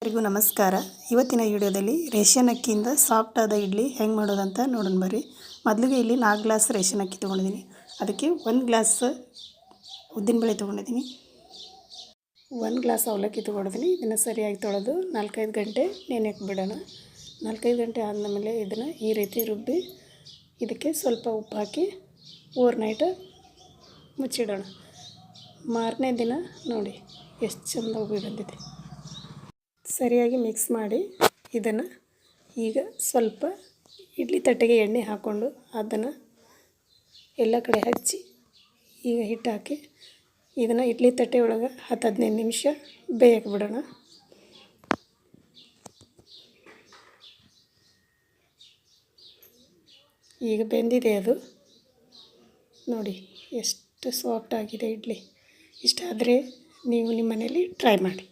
ಎಲ್ಲರಿಗೂ ನಮಸ್ಕಾರ. ಇವತ್ತಿನ ವಿಡಿಯೋದಲ್ಲಿ ರೇಷನ್ ಅಕ್ಕಿಯಿಂದ ಸಾಫ್ಟ್ ಆದ ಇಡ್ಲಿ ಹೆಂಗೆ ಮಾಡೋದಂತ ನೋಡೋಣ ಬರ್ರಿ. ಮೊದಲಿಗೆ ಇಲ್ಲಿ 4 ಗ್ಲಾಸ್ ರೇಷನ್ ಅಕ್ಕಿ ತೊಗೊಂಡಿದ್ದೀನಿ. ಅದಕ್ಕೆ 1 ಗ್ಲಾಸ್ ಉದ್ದಿನಬೇಳೆ ತೊಗೊಂಡಿದ್ದೀನಿ, 1 ಗ್ಲಾಸ್ ಅವಲಕ್ಕಿ ತೊಗೊಂಡಿದ್ದೀನಿ. ಇದನ್ನು ಸರಿಯಾಗಿ ತೊಳೆದು 4-5 ಗಂಟೆ ನೆನೆಯಕ್ಕೆ ಬಿಡೋಣ. 4-5 ಗಂಟೆ ಆದಮೇಲೆ ಇದನ್ನು ಈ ರೀತಿ ರುಬ್ಬಿ ಇದಕ್ಕೆ ಸ್ವಲ್ಪ ಉಪ್ಪು ಹಾಕಿ ಓವರ್ನೈಟ್ ಮುಚ್ಚಿಡೋಣ. ಮಾರನೇ ದಿನ ನೋಡಿ ಎಷ್ಟು ಚೆಂದ ಉಬ್ಬಿ ಬಂದಿದೆ. ಸರಿಯಾಗಿ ಮಿಕ್ಸ್ ಮಾಡಿ ಇದನ್ನು ಈಗ ಸ್ವಲ್ಪ ಇಡ್ಲಿ ತಟ್ಟೆಗೆ ಎಣ್ಣೆ ಹಾಕ್ಕೊಂಡು ಅದನ್ನು ಎಲ್ಲ ಕಡೆ ಹಚ್ಚಿ ಈಗ ಹಿಟ್ಟು ಹಾಕಿ ಇದನ್ನು ಇಡ್ಲಿ ತಟ್ಟೆ ಒಳಗೆ 10-15 ನಿಮಿಷ ಬೇಯಕ್ಕೆ ಬಿಡೋಣ. ಈಗ ಬೆಂದಿದೆ ಅದು ನೋಡಿ ಎಷ್ಟು ಸಾಫ್ಟ್ ಆಗಿದೆ ಇಡ್ಲಿ. ಇಷ್ಟ ಆದರೆ ನೀವು ನಿಮ್ಮ ಮನೆಯಲ್ಲಿ ಟ್ರೈ ಮಾಡಿ.